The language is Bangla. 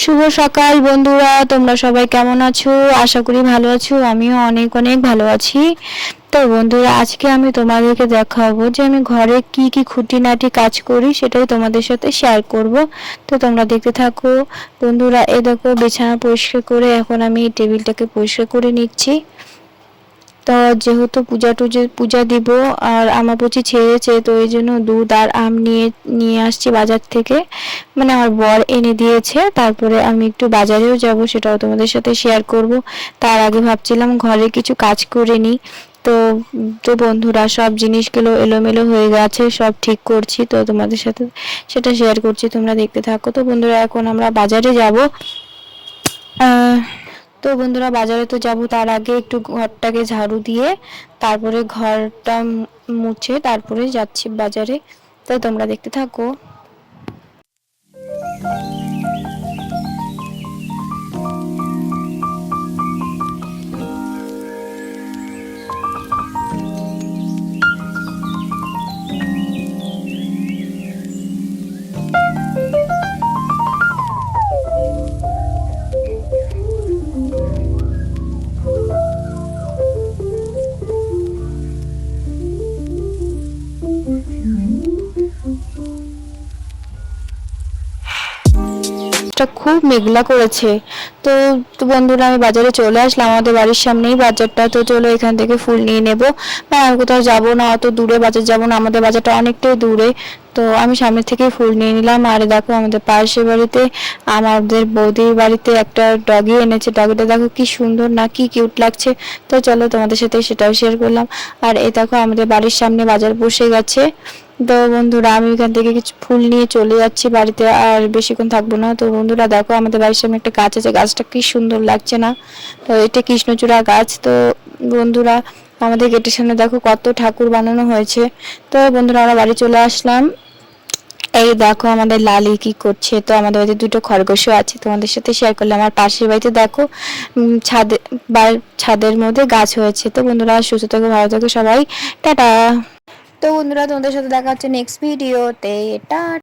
শুভ সকাল বন্ধুরা, তোমরা সবাই কেমন আছো? আশা করি ভালো আছো। আমিও অনেক অনেক ভালো আছি। তো বন্ধুরা, আজকে আমি তোমাদেরকে দেখাবো যে আমি ঘরে কি কি খুঁটিনাটি কাজ করি, সেটাই তোমাদের সাথে শেয়ার করব। তো তোমরা দেখতে থাকো। বন্ধুরা, এই দেখো বিছানা পরিষ্কার করে এখন আমি টেবিলটাকে পরিষ্কার করে নিচ্ছি। তো যেহেতু পূজা দিব আর আমাবস্যা ছেড়েছে, তো এই জন্য দুধ আর আম নিয়ে নিয়ে আসছি বাজার থেকে। মানে আমার বর এনে দিয়েছে। তারপরে আমি একটু বাজারেও যাব, সেটাও তোমাদের সাথে শেয়ার করব। তার আগে ভাবছিলাম ঘরে কিছু কাজ করে নিই। তো তো বন্ধুরা, সব জিনিসগুলো এলোমেলো হয়ে গেছে, সব ঠিক করছি, তো তোমাদের সাথে সেটা শেয়ার করছি, তোমরা দেখতে থাকো। তো বন্ধুরা, এখন আমরা বাজারে যাব। তো বন্ধুরা, বাজারে তো যাব, তার আগে একটু ঘরটাকে ঝাড়ু দিয়ে তারপরে ঘরটা মুছে তারপরে যাচ্ছি বাজারে। তো তোমরা দেখতে থাকো। খুব মেঘলা করেছে। তো তো বন্ধুরা, আমি বাজারে চলে আসলাম। আমাদের বাড়ির সামনেই বাজারটা, তো চলো এখান থেকে ফুল নিয়ে নেব। আমি কোথাও যাবো না, অত দূরে বাজার যাব না, আমাদের বাজারটা অনেকটাই দূরে। তো আমি সামনে থেকে ফুল নিয়ে নিলাম। আর দেখো, আমাদের পাশের বাড়িতে আমাদের বৌদির বাড়িতে একটা ডগি এনেছে। ডগিটা দেখো কি সুন্দর না, কি কিউট লাগছে। তো চলো তোমাদের সাথে সেটাও শেয়ার করলাম। আর এই দেখো, আমাদের বাড়ির সামনে বাজার বসে গেছে। তো বন্ধুরা, আমি এখান থেকে কিছু ফুল নিয়ে চলে যাচ্ছি বাড়িতে, আর বেশিক্ষণ থাকবো না। তো বন্ধুরা দেখো, আমাদের বাড়ির সামনে একটা গাছ আছে, গাছটা কি সুন্দর লাগছে না? তো এটা কৃষ্ণচূড়া গাছ। তো বন্ধুরা, আমাদের গেটের সামনে দেখো কত ঠাকুর বানানো হয়েছে। তো বন্ধুরা, আমরা বাড়ি চলে আসলাম। এই দেখো আমাদের লালি কি করছে। তো আমাদের বাড়িতে দুটো খরগোশও আছে, তোমাদের সাথে শেয়ার করলাম। আর পাশের বাড়িতে দেখো ছাদের মধ্যে গাছ হয়েছে। তো বন্ধুরা, সুস্থ থাকো, ভালো থাকো সবাই। টাটা। তো বন্ধুরা, তোমাদের সাথে দেখা হচ্ছে নেক্সট ভিডিওতে।